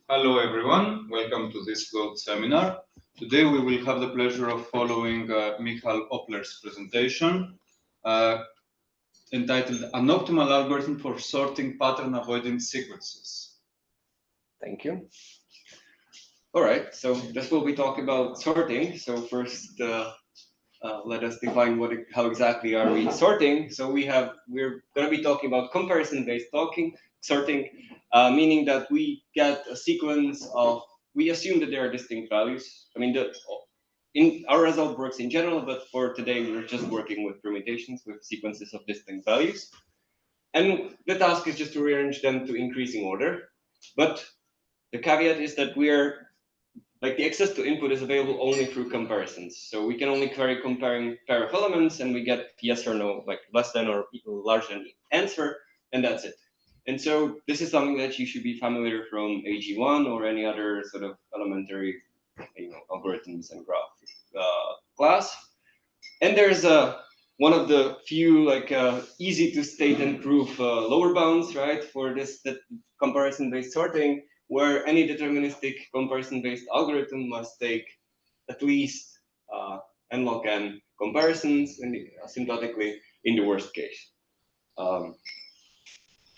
Hello everyone, welcome to this Cloud seminar. Today we will have the pleasure of following Michal Opler's presentation entitled An Optimal Algorithm for Sorting Pattern Avoiding Sequences. Thank you. All right, so this will be talking about sorting. So first, let us define how exactly are we sorting. So we're going to be talking about comparison-based sorting, meaning that we get a sequence of, we assume that there are distinct values. I mean, our result works in general, but for today we're just working with permutations with sequences of distinct values. And the task is just to rearrange them to increasing order. But the caveat is that the access to input is available only through comparisons. So we can only query comparing pair of elements and we get yes or no, like less than or equal larger than answer, and that's it. And so this is something that you should be familiar from AG1 or any other sort of elementary algorithms and graph class. And there's one of the few easy to state and prove lower bounds, right, for this comparison-based sorting, where any deterministic comparison-based algorithm must take at least n log n comparisons asymptotically in the worst case.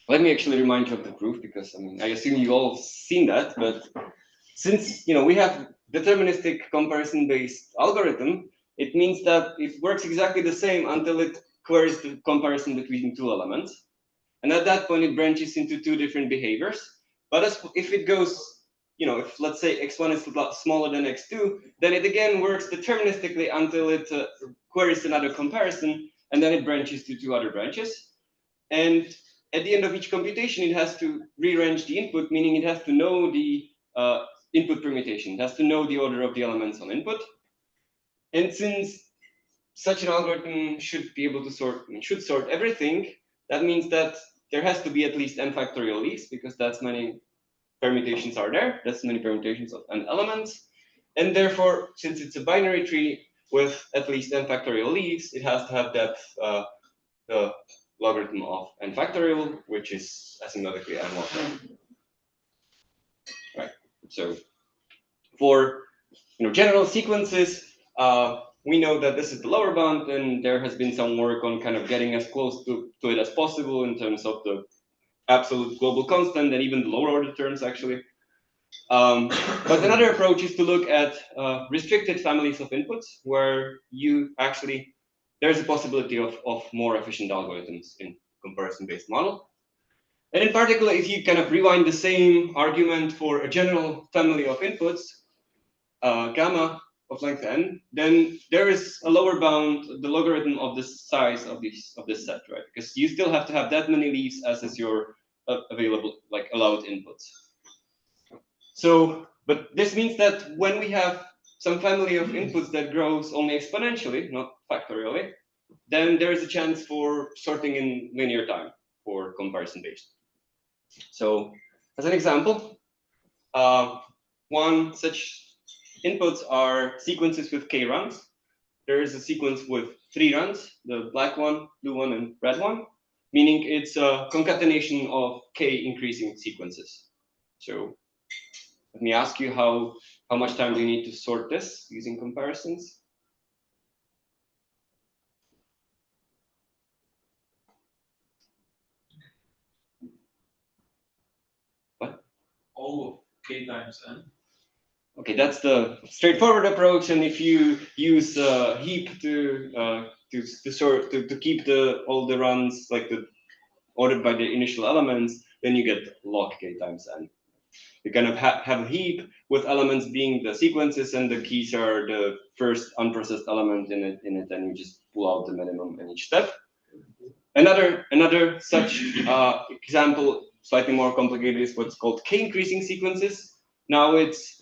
Let me actually remind you of the proof, because I assume you all seen that, but since we have deterministic comparison-based algorithm, it means that it works exactly the same until it queries the comparison between two elements. And at that point, it branches into two different behaviors. But if it goes, if let's say x1 is smaller than x2, then it again works deterministically until it queries another comparison, and then it branches to two other branches. And at the end of each computation, it has to rearrange the input, meaning it has to know the input permutation. It has to know the order of the elements on input. And since such an algorithm should be able to should sort everything, that means that there has to be at least n factorial leaves, because that's many permutations are there. That's many permutations of n elements. And therefore, since it's a binary tree with at least n factorial leaves, it has to have depth the logarithm of n factorial, which is asymptotically n log n. Right. So for general sequences, we know that this is the lower bound, and there has been some work on kind of getting as close to it as possible in terms of the absolute global constant and even the lower order terms, actually. But another approach is to look at restricted families of inputs, where there's a possibility of more efficient algorithms in comparison-based model. And in particular, if you kind of rewind the same argument for a general family of inputs, gamma of length n, then there is a lower bound, the logarithm of the size of this set, right? Because you still have to have that many leaves as is your available, allowed inputs. So, but this means that when we have some family of inputs that grows only exponentially, not factorially, then there is a chance for sorting in linear time for comparison-based. So, as an example, one such inputs are sequences with k runs. There is a sequence with 3 runs, the black one, blue one, and red one, meaning it's a concatenation of k increasing sequences. So let me ask you, how much time do you need to sort this using comparisons? What? All of k times n. Okay, that's the straightforward approach, and if you use a heap to keep all the runs ordered by the initial elements, then you get log k times n. You kind of have a heap with elements being the sequences, and the keys are the first unprocessed element in it, and you just pull out the minimum in each step. Another such example, slightly more complicated, is what's called k increasing sequences. Now it's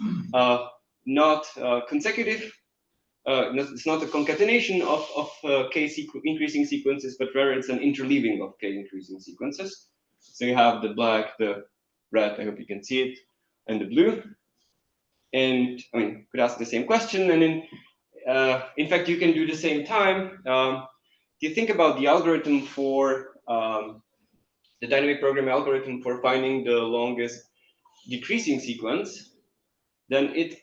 not consecutive. It's not a concatenation of k increasing sequences, but rather it's an interleaving of k increasing sequences. So you have the black, the red, I hope you can see it, and the blue. And could ask the same question, and in fact, you can do the same time. You think about the algorithm for the dynamic programming algorithm for finding the longest decreasing sequence, then it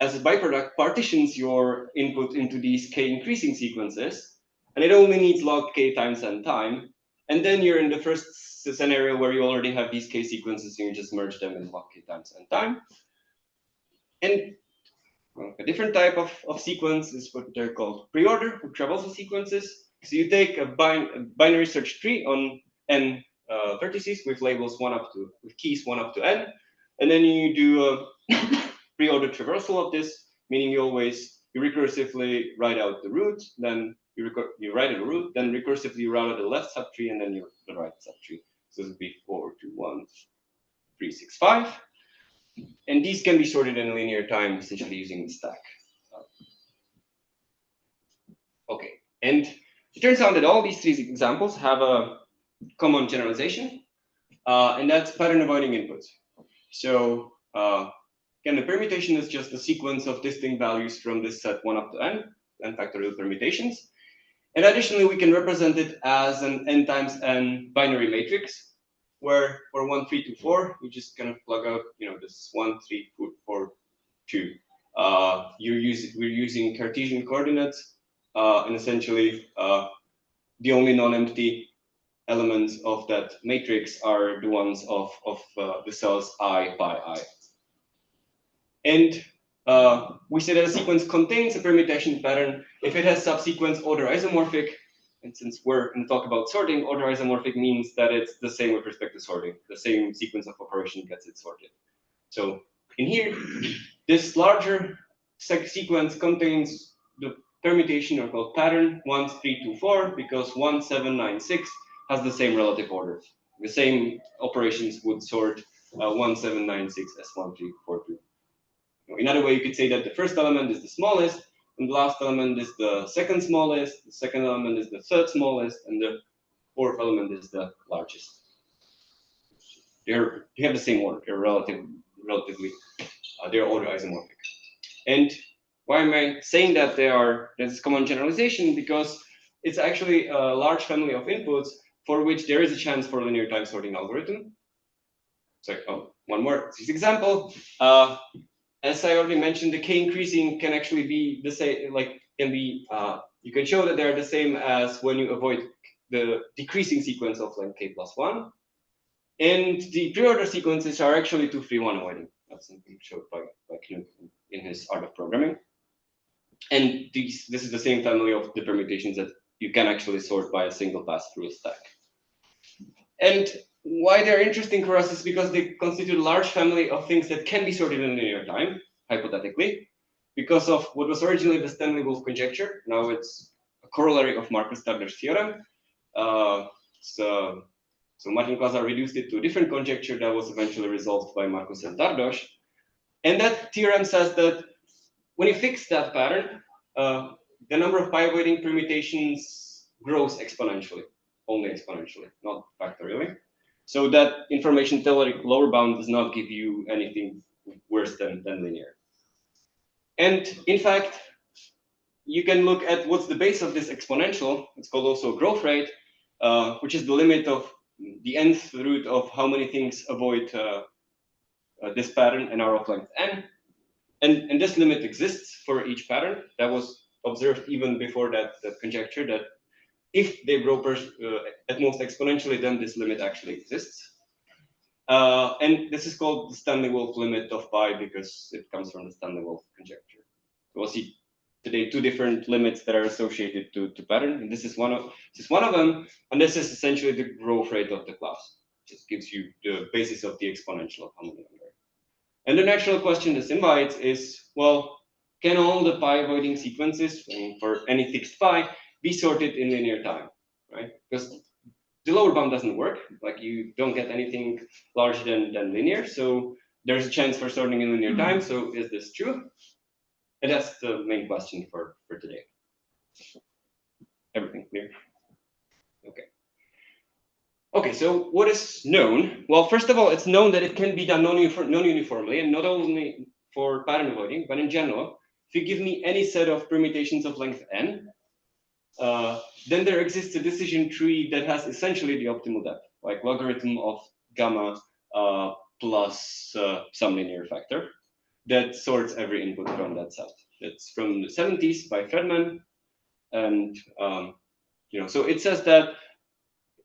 as a byproduct partitions your input into these k increasing sequences, and it only needs log k times n time. And then you're in the first scenario where you already have these k sequences and you just merge them in log k times n time. And well, a different type of sequence is what they're called pre-order or traversal sequences. So you take a binary search tree on n vertices with labels with keys 1 up to n, and then you do a pre-order traversal of this, meaning you recursively write out the root, then you write out a root, then recursively route out the left subtree, and then the right subtree. So this would be 4, 2, 1, 3, 6, 5. And these can be sorted in linear time, essentially using the stack. Okay, and it turns out that all these three examples have a common generalization, and that's pattern avoiding inputs. So again, the permutation is just a sequence of distinct values from this set 1 up to n factorial permutations. And additionally, we can represent it as an n times n binary matrix, where for 1, 3, 2, 4, you just kind of plug out, this 1, 3, 4, 2. We're using Cartesian coordinates, and essentially the only non-empty elements of that matrix are the ones of the cells I, pi, I. And we say that a sequence contains a permutation pattern if it has subsequence order isomorphic. And since we're going to talk about sorting, order isomorphic means that it's the same with respect to sorting. The same sequence of operation gets it sorted. So in here, this larger sequence contains the permutation or called pattern 1, 3, 2, 4, because 1, 7, 9, 6 has the same relative order. The same operations would sort 1, 7, 9, 6 as 1, 3, 4, 2. Another way you could say that the first element is the smallest, and the last element is the second smallest, the second element is the third smallest, and the fourth element is the largest. They have the same order. They're relatively they're order isomorphic. And why am I saying that there's common generalization? Because it's actually a large family of inputs for which there is a chance for a linear time sorting algorithm. So one more this example. As I already mentioned, the k increasing can actually be the same, you can show that they're the same as when you avoid the decreasing sequence of length k plus 1. And the pre-order sequences are actually 2, 3, 1 avoiding. That's something showed by Knut in his Art of Programming. And this is the same family of the permutations that you can actually sort by a single pass through a stack. And why they're interesting for us is because they constitute a large family of things that can be sorted in linear time, hypothetically, because of what was originally the Stanley-Wolf conjecture. Now it's a corollary of Marcus-Tardos theorem. So Martin Quasar reduced it to a different conjecture that was eventually resolved by Marcus and Tardos. And that theorem says that when you fix that pattern, the number of pi-avoiding permutations grows exponentially, only exponentially, not factorially. So that information-theoretic lower bound does not give you anything worse than linear. And in fact, you can look at what's the base of this exponential. It's called also growth rate, which is the limit of the nth root of how many things avoid this pattern and are of length n. And this limit exists for each pattern. That was observed even before that conjecture, that if they grow at most exponentially, then this limit actually exists. And this is called the Stanley-Wolf limit of pi because it comes from the Stanley-Wolf conjecture. So we'll see today two different limits that are associated to pattern, and this is one of them, and this is essentially the growth rate of the class. It just gives you the basis of the exponential of how many are there. And the natural question this invites is, well, can all the pi-avoiding sequences for any fixed pi be sorted in linear time, right? Because the lower bound doesn't work, like you don't get anything larger than linear, so there's a chance for sorting in linear time. So is this true? And that's the main question for today. Everything clear? Okay, so what is known? Well, first of all, it's known that it can be done non-uniformly, and not only for pattern avoiding, but in general. If you give me any set of permutations of length n, then there exists a decision tree that has essentially the optimal depth, like logarithm of gamma plus some linear factor that sorts every input from that set. That's from the 70s by Fredman, and so it says that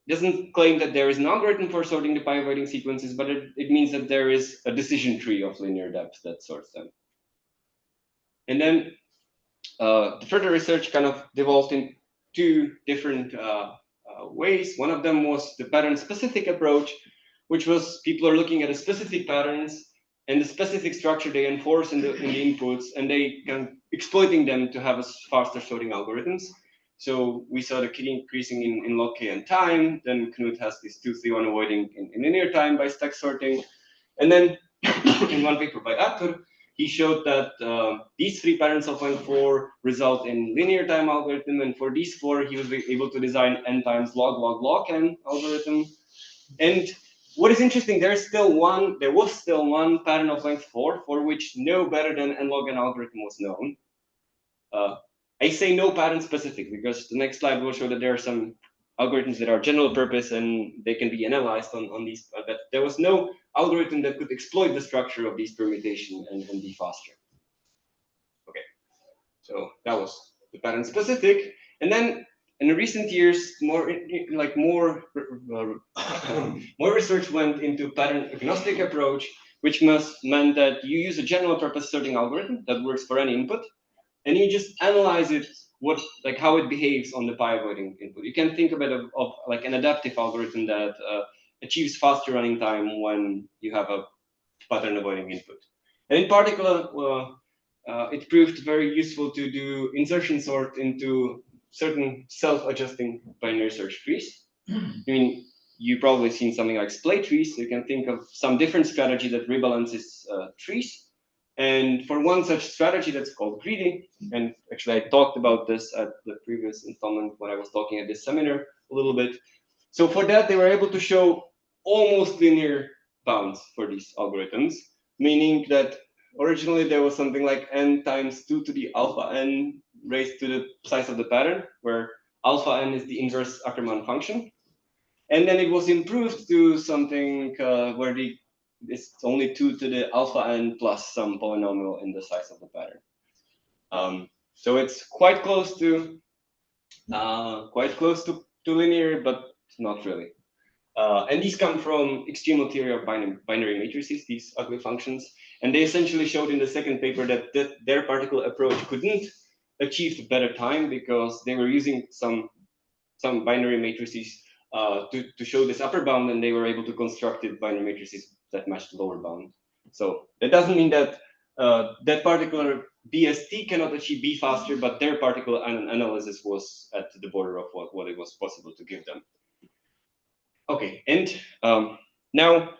doesn't claim that there is an algorithm for sorting the pi-avoiding sequences, but it means that there is a decision tree of linear depth that sorts them. And then the further research kind of devolved in two different ways. One of them was the pattern-specific approach, which was people are looking at the specific patterns and the specific structure they enforce in the inputs, and they kind of exploiting them to have a faster sorting algorithms. So we saw the key increasing in log k and time. Then Knut has this 2-3-1 avoiding in linear time by stack sorting. And then in one paper by Arthur, he showed that these three patterns of length 4 result in linear time algorithm. And for these 4, he was able to design n times log log log n algorithm. And what is interesting, there was still one pattern of length 4 for which no better than n log n algorithm was known. I say no pattern specific because the next slide will show that there are some algorithms that are general purpose and they can be analyzed on these, but there was no algorithm that could exploit the structure of these permutation and be faster. Okay, so that was the pattern specific. And then in the recent years, more research went into pattern agnostic approach, which meant that you use a general purpose sorting algorithm that works for any input, and you just analyze it, how it behaves on the pi-avoiding input. You can think of it of like an adaptive algorithm that achieves faster running time when you have a pattern avoiding input. And in particular, it proved very useful to do insertion sort into certain self-adjusting binary search trees. I mean, you've probably seen something like splay trees. So you can think of some different strategy that rebalances trees. And for one such strategy that's called greedy, and actually I talked about this at the previous installment when I was talking at this seminar a little bit. So for that, they were able to show almost linear bounds for these algorithms, meaning that originally there was something like n times 2 to the alpha n raised to the size of the pattern, where alpha n is the inverse Ackermann function. And then it was improved to something where it's only 2 to the alpha n plus some polynomial in the size of the pattern. So it's quite close to linear, but not really. And these come from extremal theory of binary matrices, these ugly functions. And they essentially showed in the second paper that their particular approach couldn't achieve better time because they were using some binary matrices to show this upper bound, and they were able to construct binary matrices that match the lower bound. So that doesn't mean that that particular BST cannot achieve B faster, but their particular analysis was at the border of what it was possible to give them. Okay, and now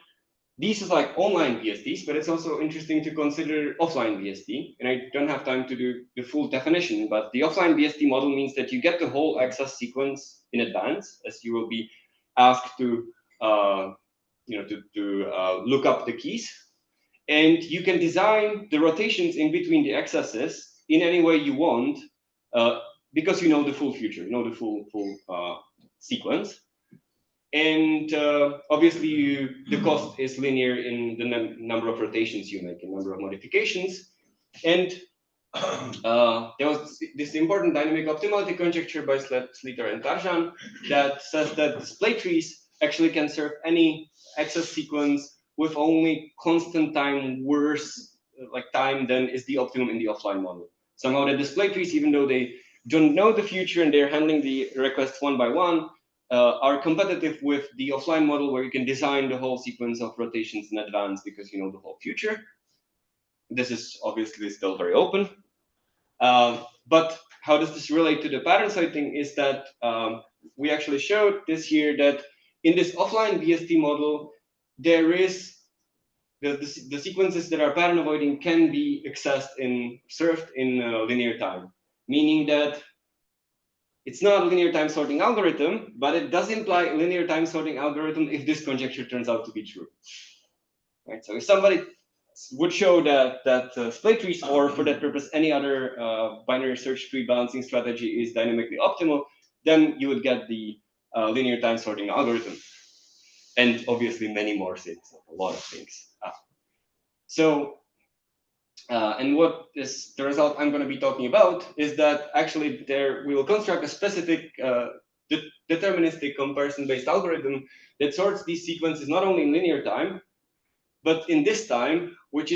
these is like online BSTs, but it's also interesting to consider offline BST. And I don't have time to do the full definition, but the offline BST model means that you get the whole access sequence in advance, as you will be asked to look up the keys, and you can design the rotations in between the accesses in any way you want, because you know the full future, you know the full sequence. And obviously, the cost is linear in the number of rotations you make, in number of modifications. And there was this important dynamic optimality conjecture by Slater and Tarjan that says that display trees actually can serve any access sequence with only constant time worse time than is the optimum in the offline model. Somehow the display trees, even though they don't know the future and they're handling the requests one by one, are competitive with the offline model where you can design the whole sequence of rotations in advance because you know the whole future. This is obviously still very open. But how does this relate to the pattern sorting is that we actually showed this year that in this offline BST model, there is the sequences that are pattern avoiding can be served in linear time, meaning that it's not a linear time sorting algorithm, but it does imply a linear time sorting algorithm if this conjecture turns out to be true. Right? So if somebody would show that splay trees, or for that purpose, any other binary search tree balancing strategy is dynamically optimal, then you would get the linear time sorting algorithm. and obviously many more things, a lot of things. And what is the result I'm going to be talking about is that actually we will construct a specific deterministic comparison-based algorithm that sorts these sequences not only in linear time, but in this time, which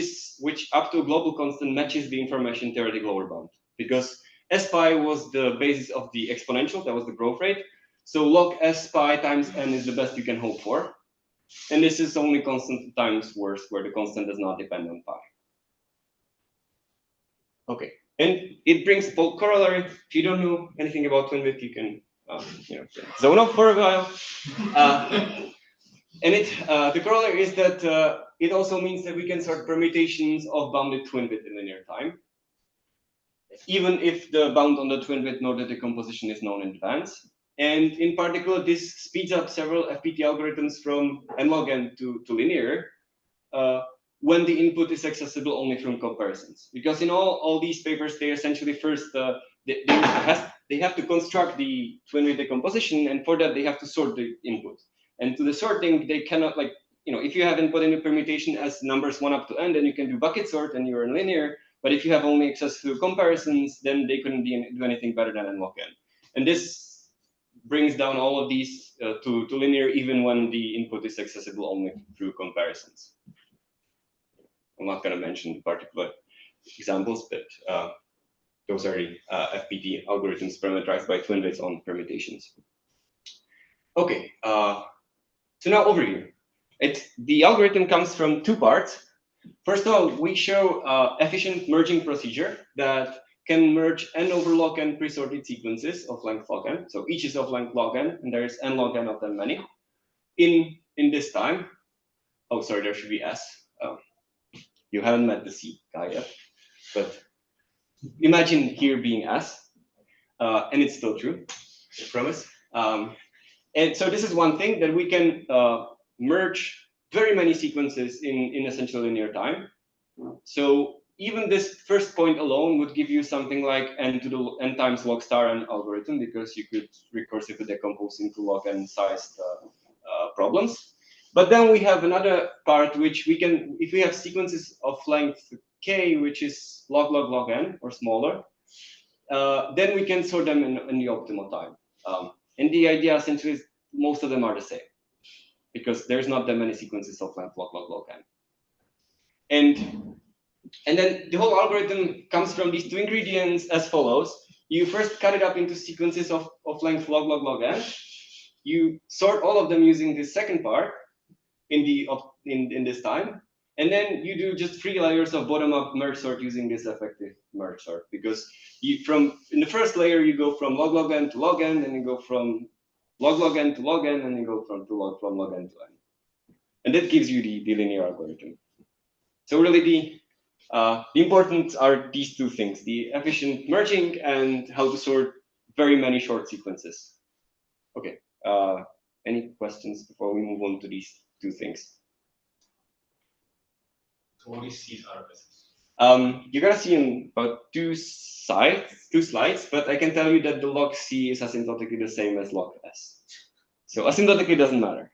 up to a global constant matches the information-theoretic lower bound. Because s pi was the basis of the exponential, that was the growth rate. So log s pi times n is the best you can hope for. And this is only constant times worse, where the constant does not depend on pi. Okay, and it brings both corollary. If you don't know anything about twin width, you can zone off for a while. And the corollary is that it also means that we can sort permutations of bounded twin width in linear time, even if the bound on the twin width node of decomposition is known in advance. And in particular, this speeds up several FPT algorithms from n log n to linear when the input is accessible only from comparisons. Because in all these papers, they essentially first they have to construct the twin width decomposition, and for that they have to sort the input. And to the sorting, they cannot, like, if you have input in a permutation as numbers 1 up to n, then you can do bucket sort and you're in linear. But if you have only access to comparisons, then they couldn't do anything better than n log n. And this brings down all of these to linear, even when the input is accessible only through comparisons. I'm not going to mention particular examples, but those are the FPT algorithms parameterized by twin widths on permutations. Okay, so now over here. The algorithm comes from 2 parts. First of all, we show efficient merging procedure that can merge n over log n pre-sorted sequences of length log n. So each is of length log n, and there is n log n of them many. In this time, oh, sorry, there should be s. You haven't met the C guy yet, but imagine here being s, and it's still true, I promise. And so this is one thing, that we can merge very many sequences in essentially linear time. So even this first point alone would give you something like n to the n times log star n algorithm, because you could recursively decompose into log n sized problems. But then we have another part which we can, if we have sequences of length k, which is log log log n or smaller, then we can sort them in the optimal time. And the idea essentially is most of them are the same, because there's not that many sequences of length log log log n. And then the whole algorithm comes from these 2 ingredients as follows. You first cut it up into sequences of length log log log n. You sort all of them using this second part in this time, and then you do just 3 layers of bottom-up merge sort using this effective merge sort, because in the first layer you go from log log n to log n, and you go from log log n to log n, and you go from log n to n, and that gives you the linear algorithm. So really the important are these 2 things: the efficient merging and how to sort very many short sequences. Okay. Any questions before we move on to these 2 things? So what is C's RSS? You're gonna see in about 2 slides, but I can tell you that the log C is asymptotically the same as log S. So asymptotically doesn't matter.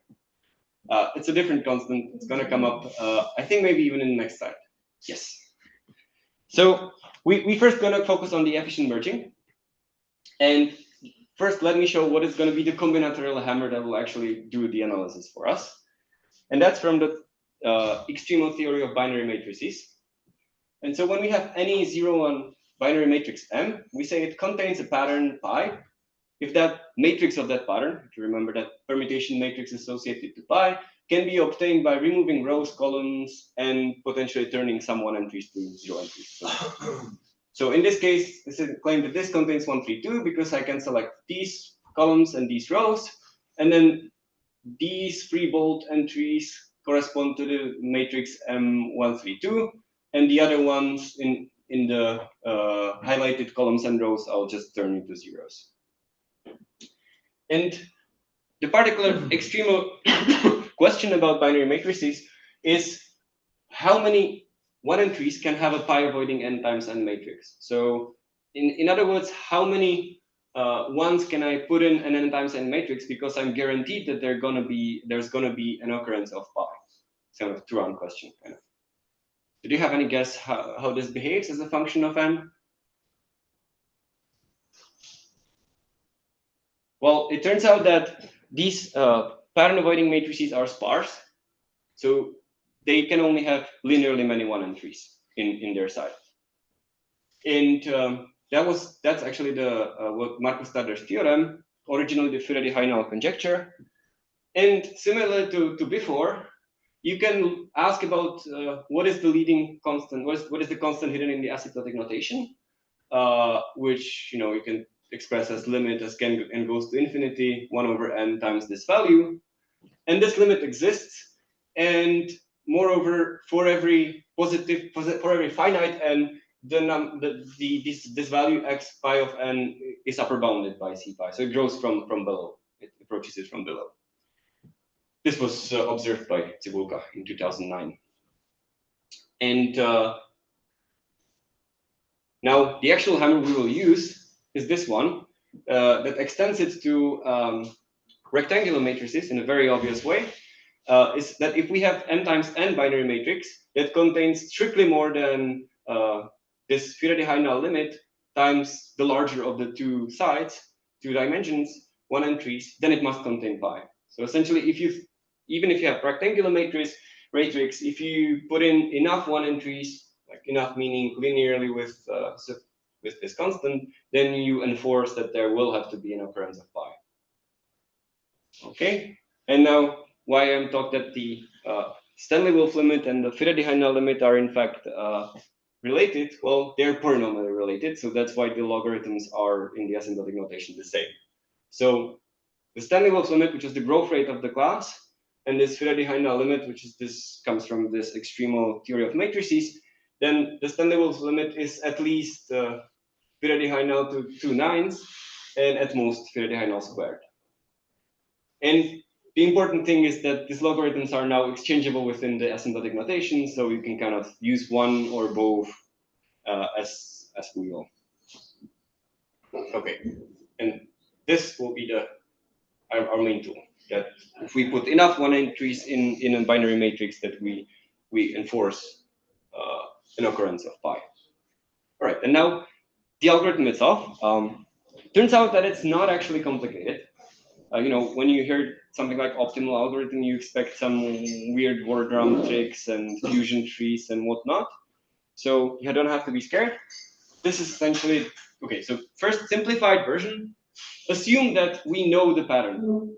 It's a different constant. It's gonna come up, I think maybe even in the next slide. Yes. So we first gonna focus on the efficient merging. And first, let me show what is going to be the combinatorial hammer that will actually do the analysis for us. And that's from the extremal theory of binary matrices. And so when we have any 0-1 binary matrix M, we say it contains a pattern pi. If that matrix of that pattern, if you remember that permutation matrix associated to pi, can be obtained by removing rows, columns, and potentially turning some 1 entries to 0 entries. So in this case, this is a claim that this contains 1, 3, 2, because I can select these columns and these rows, and then these 3 bold entries correspond to the matrix M1, 3, 2, and the other ones in the highlighted columns and rows, I'll just turn into zeros. And the particular extremal question about binary matrices is how many 1 entries can have a pi avoiding n times n matrix. So in other words, how many once can I put in an n times n matrix because I'm guaranteed that there's gonna be an occurrence of pi. It's kind of a two-round question, kind of. Do you have any guess how this behaves as a function of n? Well, it turns out that these pattern avoiding matrices are sparse, so they can only have linearly many 1 and 3s in their side. And that's actually the what Marcus-Tardos theorem, originally the Faraday-High-null conjecture. And similar to before, you can ask about what is the leading constant, what is the constant hidden in the asymptotic notation, which you can express as limit as n goes to infinity, 1 over n times this value. And this limit exists. And moreover, for every finite n, this value x pi of n is upper bounded by c pi. So it grows from below. It approaches it from below. This was observed by Cibulka in 2009. And now the actual hammer we will use is this one that extends it to rectangular matrices in a very obvious way. Is that if we have n times n binary matrix that contains strictly more than this Faraday-High-null limit times the larger of the two sides, 2 dimensions, 1 and 3s, then it must contain pi. So essentially, even if you have rectangular matrix, if you put in enough 1 and 3s, like enough meaning linearly with this constant, then you enforce that there will have to be an occurrence of pi. Okay, and now why I'm taught that the Stanley-Wolf limit and the Faraday-High-null limit are in fact related. Well, they're polynomially related, so that's why the logarithms are in the asymptotic notation the same. So the Stanley-Wolf limit, which is the growth rate of the class, and this Faraday-High-null limit, which is comes from this extremal theory of matrices, then the Stanley-Wolf limit is at least Faraday-High-null to 2 nines, and at most Faraday-High-null squared. And the important thing is that these logarithms are now exchangeable within the asymptotic notation, so you can kind of use one or both as we will. Okay, and this will be our main tool. That if we put enough 1 entries in a binary matrix, that we enforce an occurrence of pi. All right, and now the algorithm itself. Turns out that it's not actually complicated. When you hear something like optimal algorithm, you expect some weird word round tricks and fusion trees and whatnot. So you don't have to be scared. This is essentially, okay, so first simplified version, assume that we know the pattern.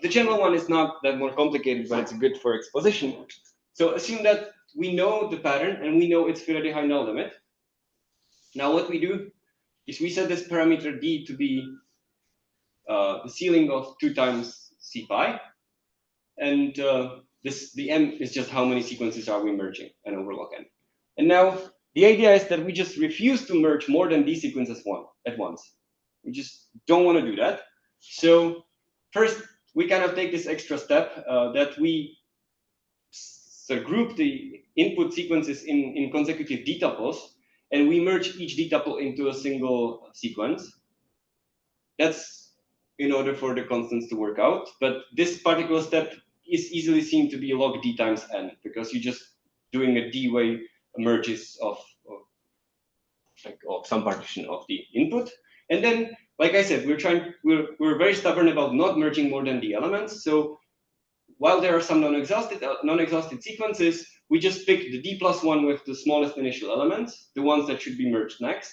The general one is not that more complicated, but it's good for exposition. So assume that we know the pattern and we know its Faraday-High-null limit. Now what we do is we set this parameter d to be the ceiling of 2 times c pi, and the m is just how many sequences are we merging, and overlog n. And now the idea is that we just refuse to merge more than these sequences at once. We just don't want to do that. So first, we kind of take this extra step that we group the input sequences in consecutive d-tuples, and we merge each d-tuple into a single sequence. That's in order for the constants to work out. But this particular step is easily seen to be log d times n, because you're just doing a d-way merges of some partition of the input. And then, like I said, we're very stubborn about not merging more than the elements. So while there are some non-exhausted sequences, we just pick the d+1 with the smallest initial elements, the ones that should be merged next.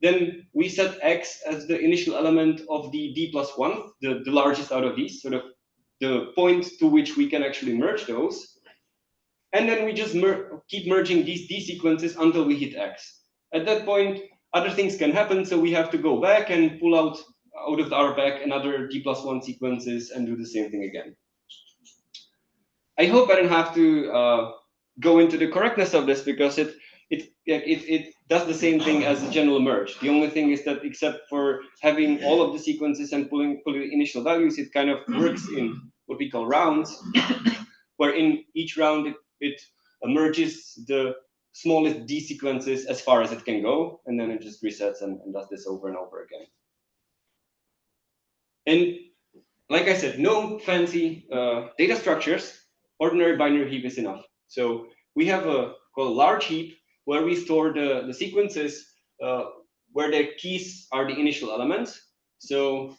Then we set x as the initial element of the d+1, the largest out of these, sort of the point to which we can actually merge those. And then we just keep merging these d sequences until we hit x. At that point, other things can happen, so we have to go back and pull out of our back another d+1 sequences and do the same thing again. I hope I don't have to go into the correctness of this, because it does the same thing as a general merge. The only thing is that, except for having all of the sequences and pulling the initial values, it kind of works in what we call rounds, where in each round it merges the smallest D sequences as far as it can go, and then it just resets and does this over and over again. And like I said, no fancy data structures. Ordinary binary heap is enough. So we have a large heap where we store the sequences where the keys are the initial elements. So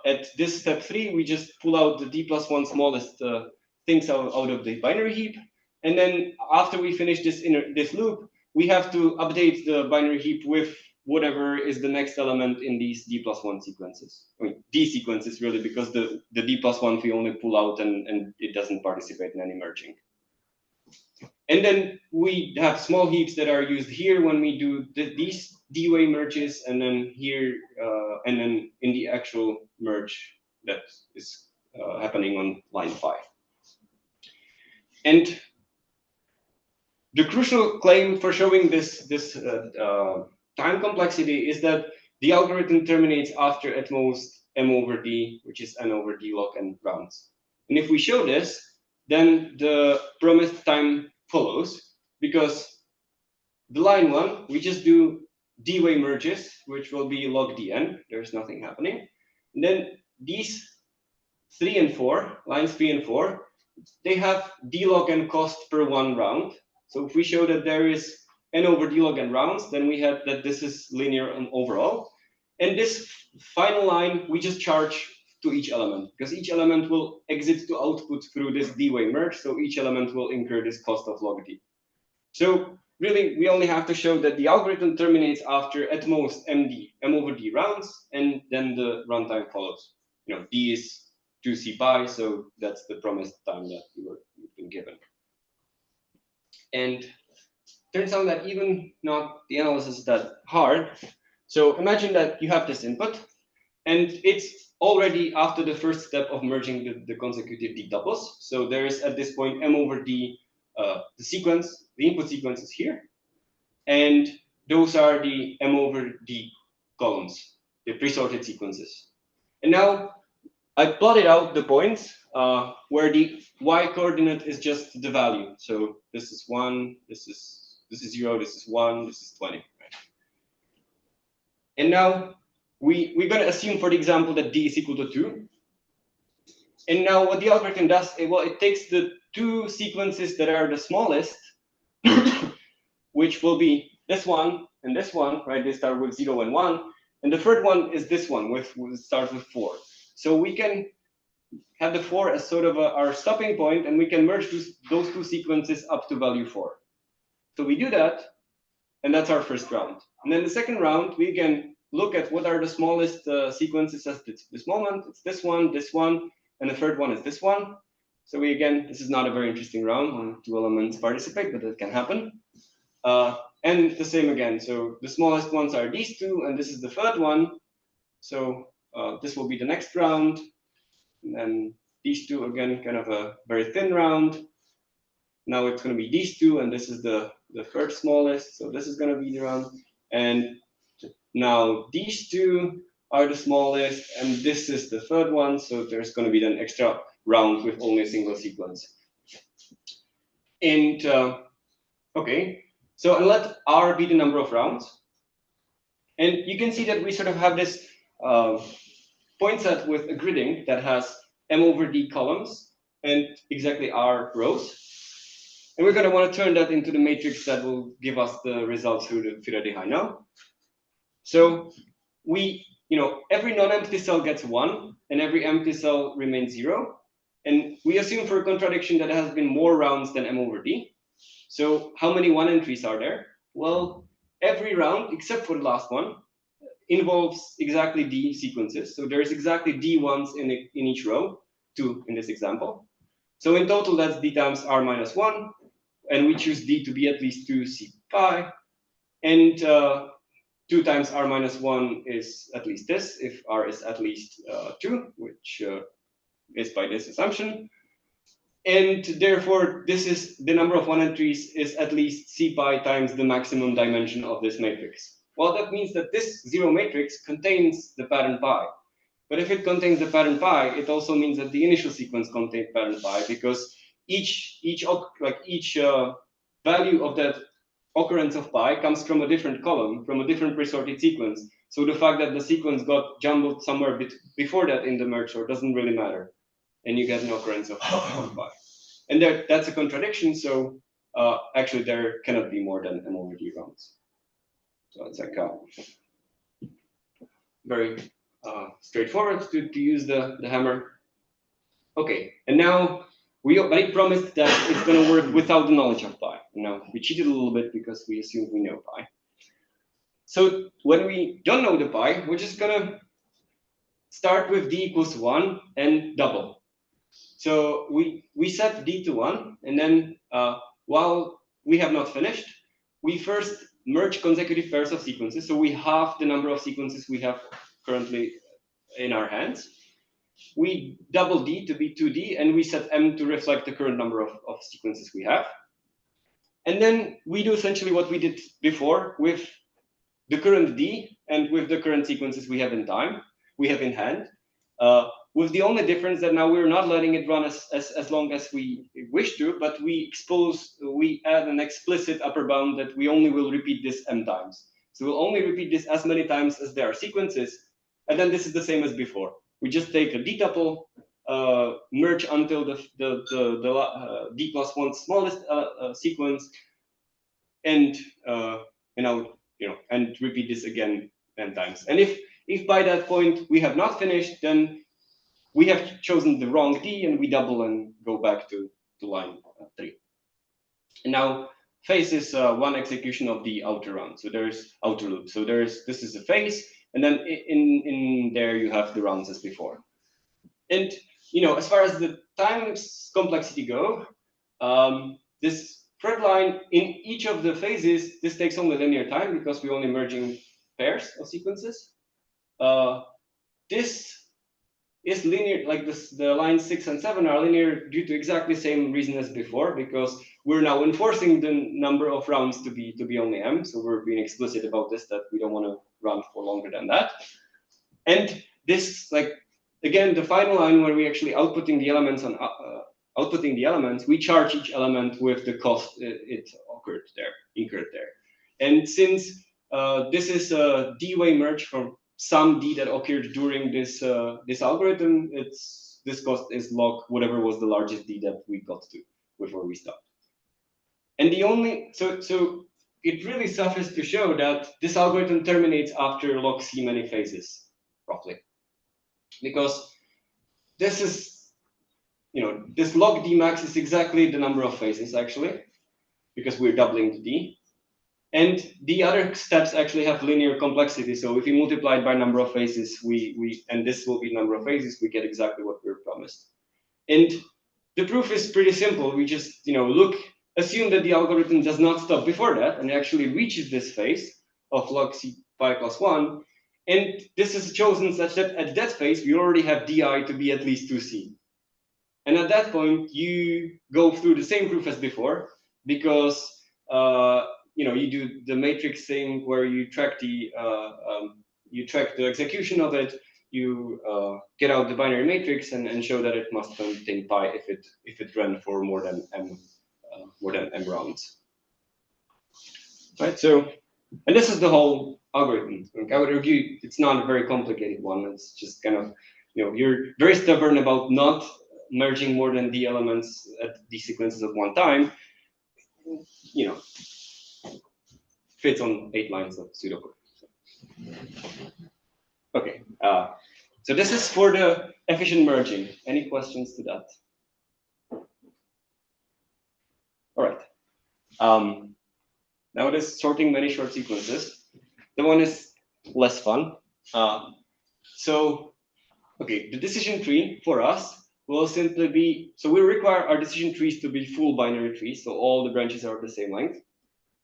at this step 3, we just pull out the d+1 smallest things out of the binary heap. And then after we finish this loop, we have to update the binary heap with whatever is the next element in these d+1 sequences. I mean, D sequences really, because the d+1 we only pull out and it doesn't participate in any merging. And then we have small heaps that are used here when we do these D-way merges, and then here, and then in the actual merge that is happening on line 5. And the crucial claim for showing this time complexity is that the algorithm terminates after at most m over d, which is n over d log n rounds. And if we show this, then the promised time follows, because the line 1, we just do d-way merges, which will be log dn. There's nothing happening. And then these 3 and 4, lines 3 and 4, they have d log n cost per 1 round. So if we show that there is n over d log n rounds, then we have that this is linear and overall. And this final line, we just charge to each element, because each element will exit to output through this d-way merge. So each element will incur this cost of log d. So really, we only have to show that the algorithm terminates after at most m over d rounds, and then the runtime follows. You know, d is 2c pi, so that's the promised time that you've been given. And turns out that even not the analysis is that hard. So imagine that you have this input, and it's already after the first step of merging the consecutive d tuples. So there is at this point m over d, the sequence, the input sequence is here, and those are the m over d columns, the pre-sorted sequences. And now I plotted out the points where the y coordinate is just the value. So this is 1, this is 0, this is 1, this is 20. Right? And now we're going to assume, for the example, that d is equal to 2. And now what the algorithm does, well, it takes the 2 sequences that are the smallest, which will be this one and this one, right? They start with 0 and 1. And the third one is this one, starts with 4. So we can have the 4 as sort of our stopping point, and we can merge those 2 sequences up to value 4. So we do that, and that's our first round. And then the second round, we can look at what are the smallest sequences at this moment. It's this one, and the third one is this one. So this is not a very interesting round when 2 elements participate, but it can happen. And the same again. So the smallest ones are these 2, and this is the third one. So this will be the next round. And then these 2, again, kind of a very thin round. Now it's going to be these 2, and this is the third smallest. So this is going to be the round. And now these 2 are the smallest, and this is the third one. So there's going to be an extra round with only a single sequence. And okay, so and let R be the number of rounds. And you can see that we sort of have this point set with a gridding that has m over d columns and exactly r rows. And we're going to want to turn that into the matrix that will give us the results through the Firaday-Hainow. So every non-empty cell gets 1, and every empty cell remains 0. And we assume for a contradiction that has been more rounds than m over d. So how many 1 entries are there? Well, every round, except for the last one, involves exactly d sequences. So there's exactly d ones in each row, 2 in this example. So in total, that's d times r minus 1. And we choose d to be at least 2c pi. And 2 times r minus 1 is at least this, if r is at least 2, which is by this assumption. And therefore, this is the number of 1 entries is at least c pi times the maximum dimension of this matrix. Well, that means that this 0 matrix contains the pattern pi. But if it contains the pattern pi, it also means that the initial sequence contains pattern pi, because each value of that occurrence of pi comes from a different column, from a different presorted sequence. So the fact that the sequence got jumbled somewhere before that in the merge sort doesn't really matter, and you get an occurrence of pi. And that's a contradiction. So actually, there cannot be more than m over d rounds. So it's like very straightforward to use the hammer. Okay, and now we already promised that it's going to work without the knowledge of pi. Now we cheated a little bit because we assumed we know pi. So when we don't know the pi, we're just going to start with d equals 1 and double. So we set d to 1, and then while we have not finished, we first merge consecutive pairs of sequences. So we halve the number of sequences we have currently in our hands. We double d to be 2d, and we set m to reflect the current number of sequences we have. And then we do essentially what we did before with the current d and with the current sequences we have in hand, with the only difference that now we're not letting it run as long as we wish to, but we add an explicit upper bound that we only will repeat this m times. So we'll only repeat this as many times as there are sequences, and then this is the same as before. We just take a d-tuple, merge until the d plus 1 smallest sequence, and and repeat this again 10 times. And if by that point we have not finished, then we have chosen the wrong d, and we double and go back to line 3. And now phase is one execution of the outer round. So there's outer loop. So this is a phase, and then in there you have the rounds as before. And as far as the times complexity go, this thread line in each of the phases, this takes only linear time because we're only merging pairs of sequences. This is linear, like this, the lines 6 and 7 are linear due to exactly the same reason as before, because we're now enforcing the number of rounds to be only m. So we're being explicit about this, that we don't want to run for longer than that. And this, like, again, the final line where we actually outputting the elements we charge each element with the cost it incurred there. And since this is a d-way merge from some d that occurred during this algorithm, this cost is log whatever was the largest d that we got to before we stopped. And so it really suffers to show that this algorithm terminates after log c many phases, roughly, because this is this log d max is exactly the number of phases actually, because we're doubling the d. And the other steps actually have linear complexity. So if we multiply it by number of phases, and this will be number of phases, we get exactly what we were promised. And the proof is pretty simple. We just assume that the algorithm does not stop before that and actually reaches this phase of log c pi plus 1. And this is chosen such that at that phase, we already have di to be at least 2c. And at that point, you go through the same proof as before, because you do the matrix thing where you track the execution of it. You get out the binary matrix and show that it must contain pi if it ran for more than m rounds. Right. So, and this is the whole algorithm. I would argue it's not a very complicated one. It's just kind of you're very stubborn about not merging more than d elements at these sequences at one time. Fits on 8 lines of pseudocode. Okay, so this is for the efficient merging. Any questions to that? All right. Now it is sorting many short sequences. The one is less fun. So, okay, the decision tree for us will simply be, so we require our decision trees to be full binary trees, so all the branches are of the same length.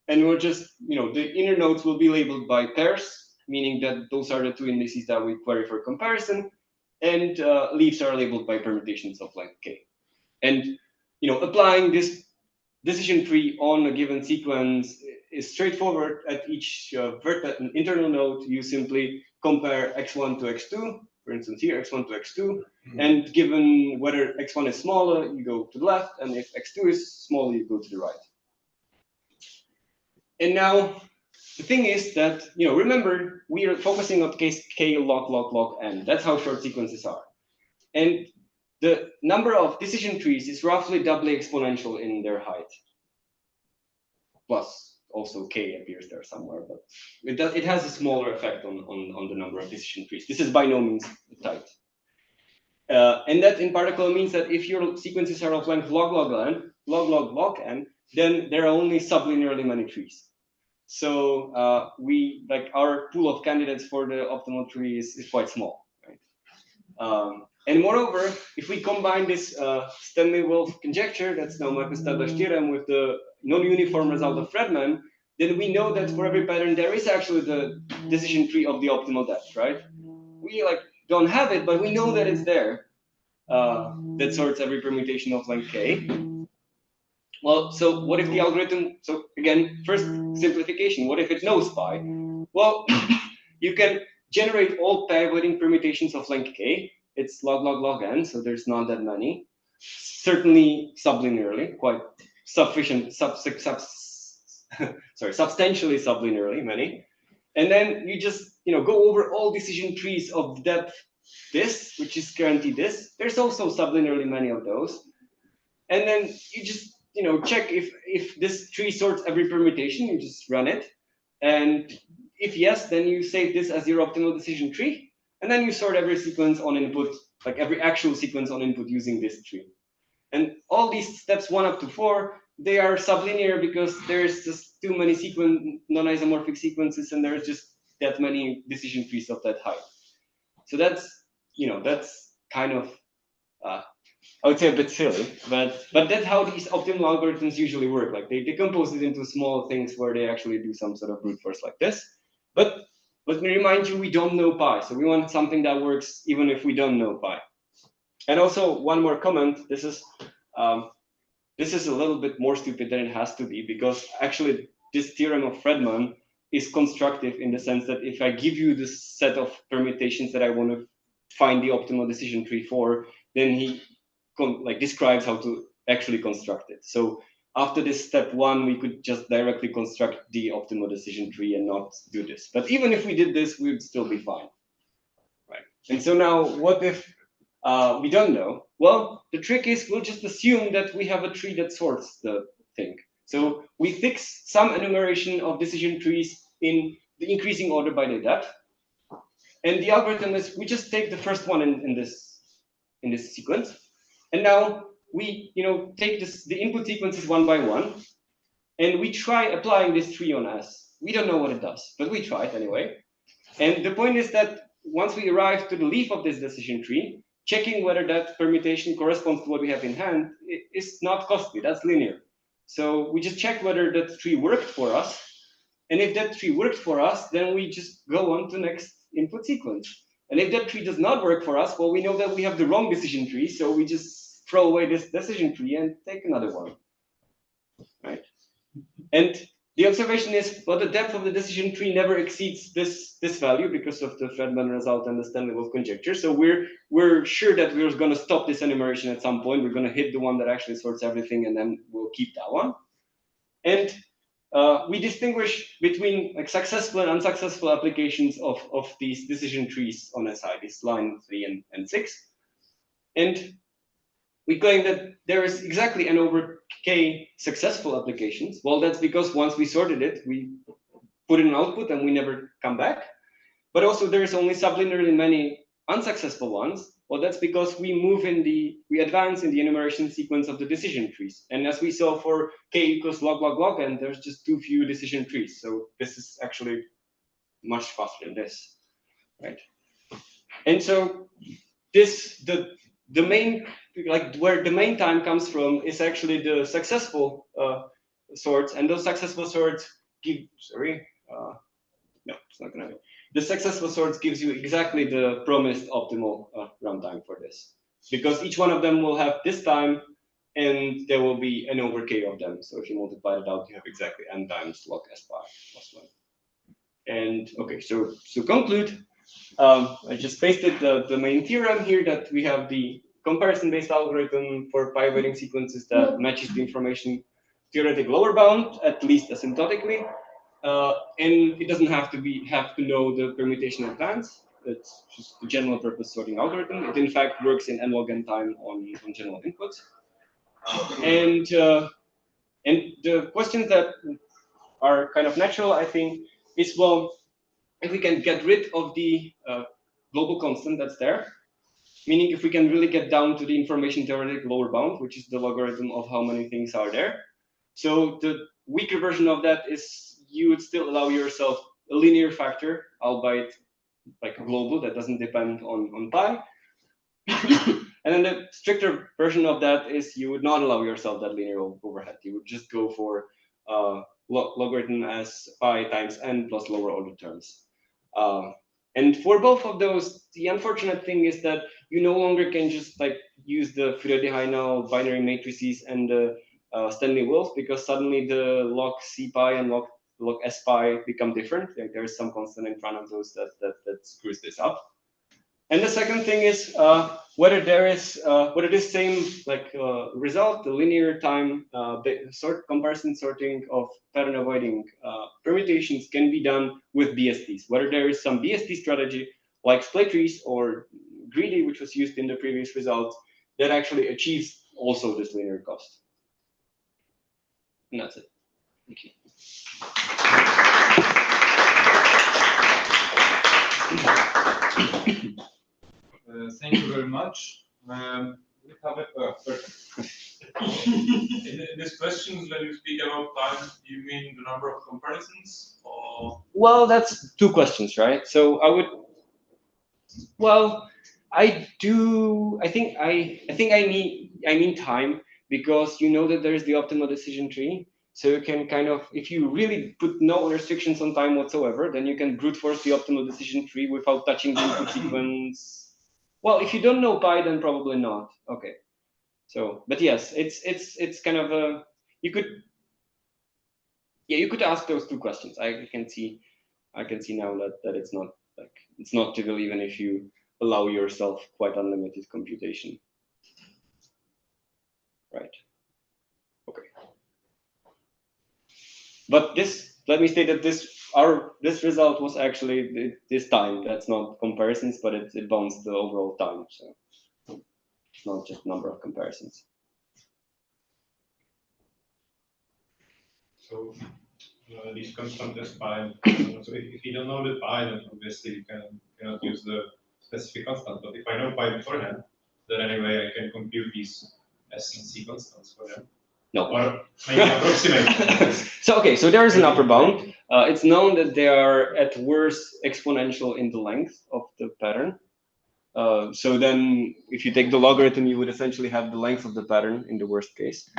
And we'll just, the inner nodes will be labeled by pairs, meaning that those are the two indices that we query for comparison, and leaves are labeled by permutations of length k. And applying this decision tree on a given sequence is straightforward. At each internal node, you simply compare x1 to x2. For instance, here x1 to x2, and given whether x1 is smaller, you go to the left, and if x2 is smaller, you go to the right. And now the thing is that, remember, we are focusing on case k log n. That's how short sequences are. And the number of decision trees is roughly doubly exponential in their height. Plus, also k appears there somewhere, but it has a smaller effect on the number of decision trees. This is by no means tight. And that in particular means that if your sequences are of length log n, then there are only sublinearly many trees. So our pool of candidates for the optimal tree is quite small, right? And moreover, if we combine this Stanley-Wolf conjecture, that's now Marcus-Tardos theorem, with the non-uniform result of Fredman, then we know that for every pattern there is actually the decision tree of the optimal depth, right? We don't have it, but we know that it's there. That sorts every permutation of length k. Well, so what if the algorithm? So again, first simplification. What if it knows pi? Well, you can generate all pi-avoiding permutations of length k. It's log n, so there's not that many. Certainly sublinearly, quite sufficient, substantially sublinearly many. And then you just go over all decision trees of depth this, which is guaranteed this. There's also sublinearly many of those. And then you just check if this tree sorts every permutation. You just run it, and if yes, then you save this as your optimal decision tree. And then you sort every sequence on input, like every actual sequence on input using this tree. And all these steps 1 up to 4, they are sublinear because there's just too many non-isomorphic sequences, and there's just that many decision trees of that height. So that's kind of I would say a bit silly, but that's how these optimal algorithms usually work. Like they decompose it into small things where they actually do some sort of brute force like this. But let me remind you, we don't know pi, so we want something that works even if we don't know pi. And also one more comment. This is a little bit more stupid than it has to be, because actually this theorem of Fredman is constructive in the sense that if I give you this set of permutations that I want to find the optimal decision tree for, then he describes how to actually construct it. So after this step 1, we could just directly construct the optimal decision tree and not do this. But even if we did this, we would still be fine, right? And so now, what if we don't know? Well, the trick is we'll just assume that we have a tree that sorts the thing. So we fix some enumeration of decision trees in the increasing order by their depth. And the algorithm is we just take the first one in this sequence. And now we take the input sequences 1 by 1, and we try applying this tree on S. We don't know what it does, but we try it anyway. And the point is that once we arrive to the leaf of this decision tree, checking whether that permutation corresponds to what we have in hand is not costly. That's linear. So we just check whether that tree worked for us. And if that tree worked for us, then we just go on to next input sequence. And if that tree does not work for us, well, we know that we have the wrong decision tree, so we just throw away this decision tree and take another one, right? And the observation is, well, the depth of the decision tree never exceeds this value because of the Fredman result and the Stanley-Wolf conjecture. So we're sure that we're going to stop this enumeration at some point. We're going to hit the one that actually sorts everything, and then we'll keep that one. And we distinguish between successful and unsuccessful applications of these decision trees on SI, this line 3 and 6. And we claim that there is exactly n over k successful applications. Well, that's because once we sorted it, we put in an output and we never come back. But also there is only sublinearly many unsuccessful ones. Well, that's because we advance in the enumeration sequence of the decision trees. And as we saw for k equals log, and there's just too few decision trees. So this is actually much faster than this, right? And so the main, where the main time comes from is actually the successful sorts, and those successful sorts give, no, it's not gonna be. The successful sorts gives you exactly the promised optimal runtime for this, because each one of them will have this time, and there will be n over k of them. So if you multiply it out, you have exactly n times log s bar plus 1. And okay, so conclude, I just pasted the main theorem here, that we have the comparison-based algorithm for pi-avoiding sequences that matches the information-theoretic lower bound, at least asymptotically. And it doesn't have to know the permutation in advance. It's just a general purpose sorting algorithm. It in fact works in n log n time on general inputs. And the questions that are kind of natural, I think, is, well, if we can get rid of the global constant that's there, meaning if we can really get down to the information-theoretic lower bound, which is the logarithm of how many things are there. So the weaker version of that is you would still allow yourself a linear factor, albeit like a global that doesn't depend on pi. And then the stricter version of that is you would not allow yourself that linear overhead. You would just go for logarithm as pi times n plus lower order terms. And for both of those, the unfortunate thing is that you no longer can just like use the Fourier-Dehaene binary matrices and the Stanley Wolf, because suddenly the log c pi and log s pi become different. Like there is some constant in front of those that screws this up. And the second thing is whether this same result, the linear time comparison sorting of pattern avoiding permutations can be done with BSTs. Whether there is some BST strategy like split trees or greedy, which was used in the previous results, that actually achieves also this linear cost. And that's it. Thank you. Thank you very much. We have In these questions, when you speak about time, do you mean the number of comparisons, or? Well, that's two questions, right? So I think I mean time, because you know that there's the optimal decision tree. So you can kind of, if you really put no restrictions on time whatsoever, then you can brute force the optimal decision tree without touching the input sequence. Well, if you don't know pi, then probably not. Okay. So, but yes, it's kind of a, you could ask those two questions. I can see now that it's not trivial, even if you allow yourself quite unlimited computation. Right. Okay. But let me state that this result was actually this time. That's not comparisons, but it bounds the overall time. So it's not just number of comparisons. So these constant is pi. So if you don't know the pi, then obviously you cannot use the specific constant. But if I know pi beforehand, then anyway I can compute these S and C constants for them. No. Or maybe approximate. So there is an upper bound. It's known that they are at worst exponential in the length of the pattern. So then if you take the logarithm, you would essentially have the length of the pattern in the worst case.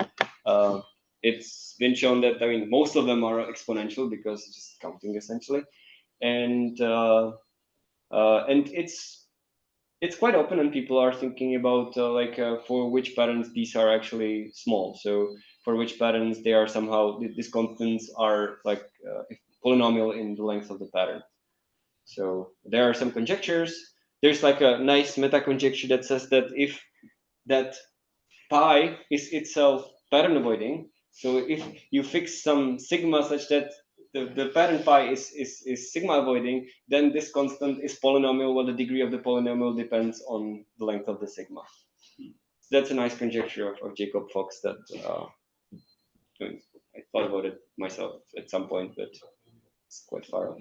It's been shown that, I mean, most of them are exponential because it's just counting essentially. And it's quite open, and people are thinking about for which patterns these are actually small. So for which patterns they are somehow, these constants are polynomial in the length of the pattern. So there are some conjectures. There's like a nice meta conjecture that says that if that pi is itself pattern avoiding, so if you fix some sigma such that the pattern pi is sigma avoiding, then this constant is polynomial, while the degree of the polynomial depends on the length of the sigma. So that's a nice conjecture of Jacob Fox that I thought about it myself at some point, but it's quite far off.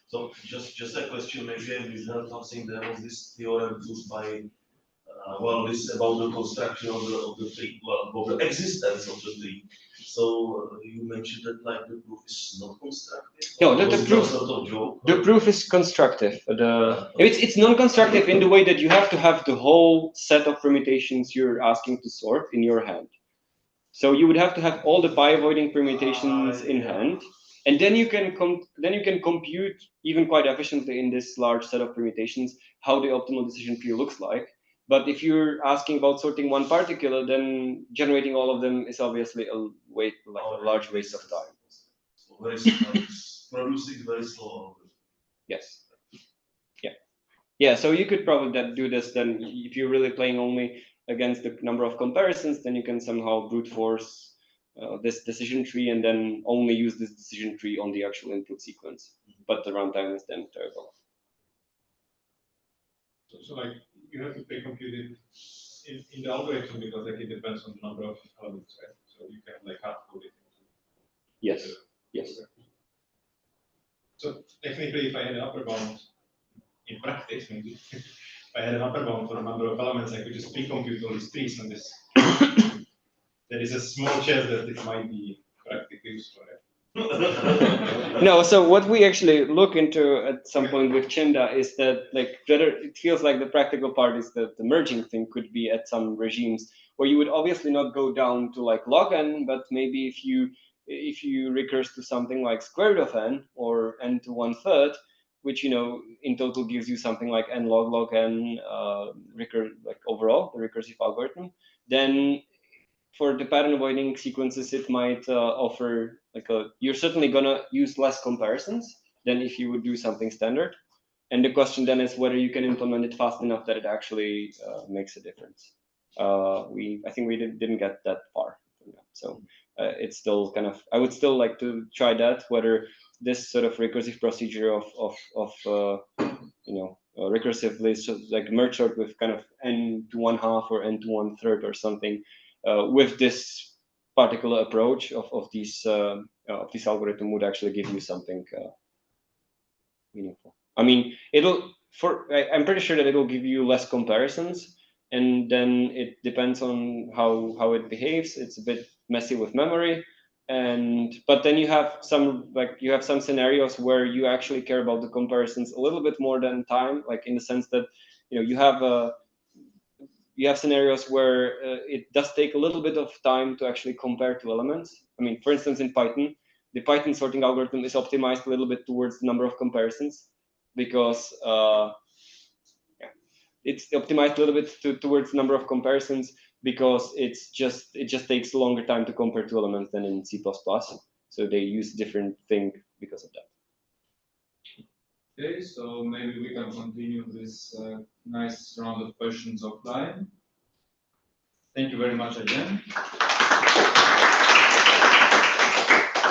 So just a question, maybe I misheard something. There was this theorem used by this about the construction of the tree, of the existence of the tree. So you mentioned that the proof is not constructive. No, the proof is constructive. It's non-constructive in the way that you have to have the whole set of permutations you're asking to sort in your hand. So you would have to have all the pi avoiding permutations in hand, and then you can compute even quite efficiently in this large set of permutations how the optimal decision tree looks like. But if you're asking about sorting one particular, then generating all of them is obviously a large waste of time. So very slow, producing very slow. Yes. Yeah. So you could probably do this. Then, if you're really playing only against the number of comparisons, then you can somehow brute force this decision tree and then only use this decision tree on the actual input sequence. But the runtime is then terrible. So like you have to pre-compute it in the algorithm because like it depends on the number of elements, right? So you can like hard code it. Yes. Yes. So technically, if I had an upper bound in practice, maybe if I had an upper bound for a number of elements, I could just pre-compute all these trees on this. There is a small chance that it might be practically useful, right? No, so what we actually look into at some point with Chenda is that like it feels like the practical part is that the merging thing could be at some regimes where you would obviously not go down to like log n, but maybe if you recurse to something like square root of n or n to 1/3, which in total gives you something like n log n like overall the recursive algorithm, then for the pattern avoiding sequences, it might offer like you're certainly gonna use less comparisons than if you would do something standard. And the question then is whether you can implement it fast enough that it actually makes a difference. I think we didn't get that far. So it's still kind of, I would still like to try that, whether this sort of recursive procedure of recursive list, like merge sort with kind of n to 1/2 or n to 1/3 or something, with this particular approach of this algorithm would actually give you something meaningful. I mean, I'm pretty sure that it'll give you less comparisons, and then it depends on how it behaves. It's a bit messy with memory, but then you have some scenarios where you actually care about the comparisons a little bit more than time, like in the sense that you have scenarios where it does take a little bit of time to actually compare two elements. I mean, for instance, in Python, the Python sorting algorithm is optimized a little bit towards the number of comparisons because it's optimized a little bit towards the number of comparisons because it just takes a longer time to compare two elements than in C++. So they use different thing because of that. Okay, so maybe we can continue this nice round of questions offline. Thank you very much again.